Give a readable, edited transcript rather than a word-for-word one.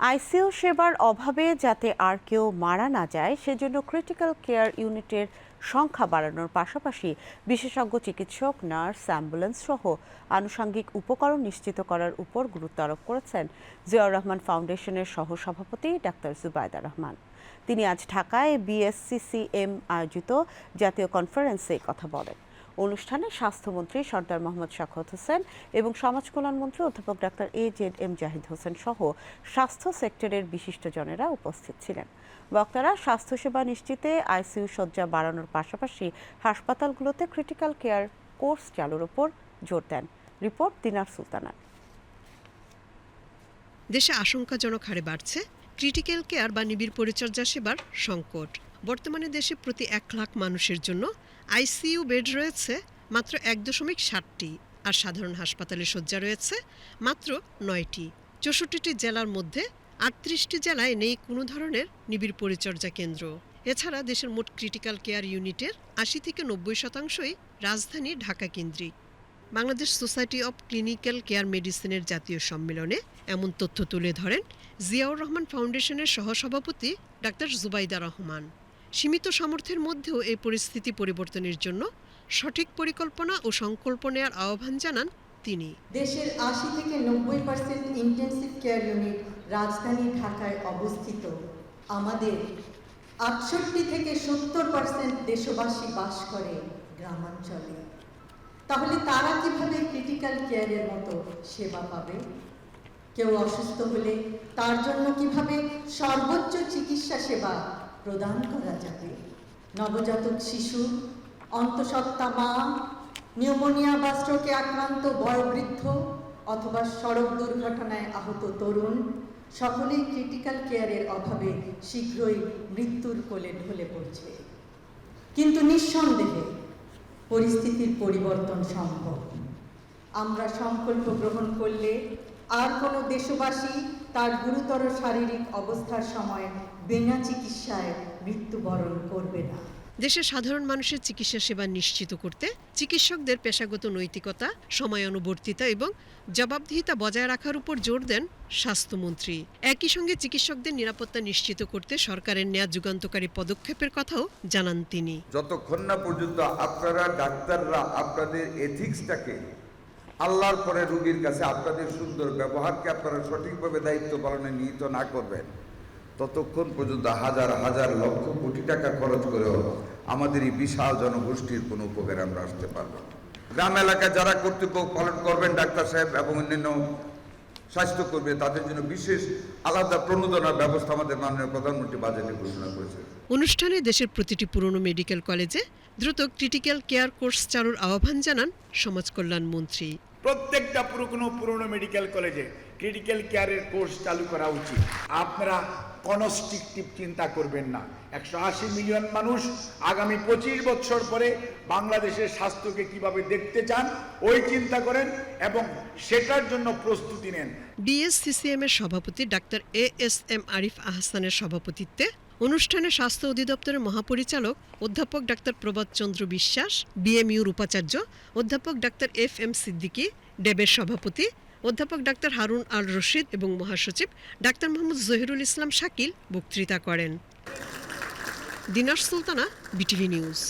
ICU সেবার অভাবে যাতে আর কেউ মারা না যায় সেজন্য ক্রিটিক্যাল কেয়ার ইউনিটের সংখ্যা বাড়ানোর পাশাপাশি বিশেষজ্ঞ চিকিৎসক, নার্স, অ্যাম্বুলেন্স সহ আনুষঙ্গিক উপকরণ নিশ্চিত করার উপর গুরুত্ব আরোপ করেছেন জিয়াউর রহমান ফাউন্ডেশনের সহসভাপতি ডাক্তার জুবাইদা রহমান। তিনি আজ ঢাকায় বিএসসিসিএম আয়োজিত জাতীয় কনফারেন্সে কথা বলেন। অনুষ্ঠানে স্বাস্থ্যমন্ত্রী সরদার মোহাম্মদ সাখাওয়াত হোসেন এবং সমাজ কল্যাণমন্ত্রী অধ্যাপক ডাক্তার এজেড জাহিদ হোসেন সহ স্বাস্থ্য সেক্টরের বিশিষ্টজনেরা উপস্থিত ছিলেন। বক্তারা স্বাস্থ্যসেবা নিশ্চিতে আইসিইউ শয্যা বাড়ানোর পাশাপাশি হাসপাতালগুলোতে ক্রিটিক্যাল কেয়ার কোর্স চালুর উপর জোর দেন। রিপোর্ট দিনার সুলতানা। দেশে আশঙ্কাজনক হারে বাড়ছে ক্রিটিক্যাল কেয়ার বা নিবিড় পরিচর্যা সেবার সংকট। বর্তমানে দেশে প্রতি 1 লাখ মানুষের জন্য আইসিইউ বেড রয়েছে মাত্র 1.7টি, আর সাধারণ হাসপাতালে শয্যা রয়েছে মাত্র 9টি। 64টি জেলার মধ্যে 38টি জেলায় নেই কোনো ধরনের নিবিড় পরিচর্যা কেন্দ্র। এছাড়া দেশের মোট ক্রিটিক্যাল কেয়ার ইউনিটের 80 থেকে 90% রাজধানী ঢাকা কেন্দ্রিক। Bangladesh society of clinical care মেডিসিনের জাতীয় সম্মেলনে এমন তথ্য তুলে ধরেন জিয়াউর রহমান ফাউন্ডেশনের সহসভাপতি ডাক্তার জুবাইদা রহমান। সীমিত সামর্থ্যের মধ্যেও এই পরিস্থিতি পরিবর্তনের জন্য সঠিক পরিকল্পনা ও সংকল্প নেওয়ার আহ্বান জানান তিনি। দেশের 80 থেকে 90% ইন্টেন্সিভ কেয়ার ইউনিট রাজধানী ঢাকায় অবস্থিত। আমাদের 68 থেকে 70% দেশবাসী বাস করে গ্রামাঞ্চলে। তাহলে তারা কিভাবে ক্রিটিক্যাল কেয়ারের মতো সেবা পাবে? কেউ অসুস্থ হলে তার জন্য কিভাবে সর্বোচ্চ চিকিৎসা সেবা প্রদান করা যাবে? নবজাতক শিশু, অন্তঃসত্ত্বা মা, নিউমোনিয়া বা স্ট্রোকে আক্রান্ত বয়োবৃদ্ধ অথবা সড়ক দুর্ঘটনায় আহত তরুণ সকলেই ক্রিটিক্যাল কেয়ারের অভাবে শীঘ্রই মৃত্যুর কোলে ঢলে পড়ছে। কিন্তু নিঃসন্দেহে পরিস্থিতির পরিবর্তন সম্ভব। আমরা সংকল্প গ্রহণ করলে আর কোনো দেশবাসী তার গুরুতর শারীরিক অবস্থার সময় বিনা চিকিৎসায় মৃত্যুবরণ করবে না। দেশের সাধারণ মানুষের চিকিৎসা সেবা নিশ্চিত করতে চিকিৎসকদের পেশাগত নৈতিকতা, সময়ানুবর্তিতা এবং জবাবদিহিতা বজায় রাখার উপর জোর দেন স্বাস্থ্যমন্ত্রী। একই সঙ্গে চিকিৎসকদের নিরাপত্তা নিশ্চিত করতে সরকারের নেয়া যুগান্তকারী পদক্ষেপের কথাও জানান তিনি। যতক্ষণ না পর্যন্ত আপনারা ডাক্তাররা আপনাদের এথিক্সটাকে আল্লাহর পরে রোগীর কাছে আপনাদের সুন্দর ব্যবহারকে আপনারা সঠিকভাবে দায়িত্ব পালনে নিহিত না করবেন, ততক্ষণ পর্যন্ত হাজার হাজার লক্ষ কোটি টাকা খরচ করেও আমাদের এই বিশাল জনগোষ্ঠীর কোনো উপকারে আমরা আসতে পারব না। গ্রাম এলাকায় যারা কর্তব্য পালন করবেন ডাক্তার সাহেব এবং অন্যান্য স্বাস্থ্যকর্মী, তাদের জন্য বিশেষ আলাদা প্রণোদনার ব্যবস্থা আমাদের মাননীয় প্রধানমন্ত্রী বাজেটে ঘোষণা করেছেন। অনুষ্ঠানে দেশের প্রতিটি পুরনো মেডিকেল কলেজে দ্রুত ক্রিটিক্যাল কেয়ার কোর্স চালুর আহ্বান জানান সমাজ কল্যাণ মন্ত্রী। প্রত্যেকটা পুরনো মেডিকেল কলেজে ক্রিটিক্যাল কেয়ারের কোর্স চালু করা উচিত। আপনারা কনস্ট্রিকটিভ চিন্তা করবেন না। 180 মিলিয়ন মানুষ আগামী 25 বছর পরে বাংলাদেশের স্বাস্থ্যকে কিভাবে দেখতে চান ওই চিন্তা করেন এবং সেটার জন্য প্রস্তুতি নেন। বিএসসিসিএম এর সভাপতি ডাক্তার ASM আরিফ আহসানের সভাপতিত্বে অনুষ্ঠানে স্বাস্থ্য অধিদপ্তরের মহাপরিচালক অধ্যাপক ডাক্তার প্রভাত চন্দ্র বিশ্বাস, বিএমইউর উপাচার্য অধ্যাপক ডাক্তার FM সিদ্দিকী, ডেবের সভাপতি অধ্যাপক ডাক্তার হারুন আল রশিদ এবং মহাসচিব ডাক্তার মোহাম্মদ জহিরুল ইসলাম শাকিল বক্তৃতা করেন। দিনার সুলতানা, BTV নিউজ।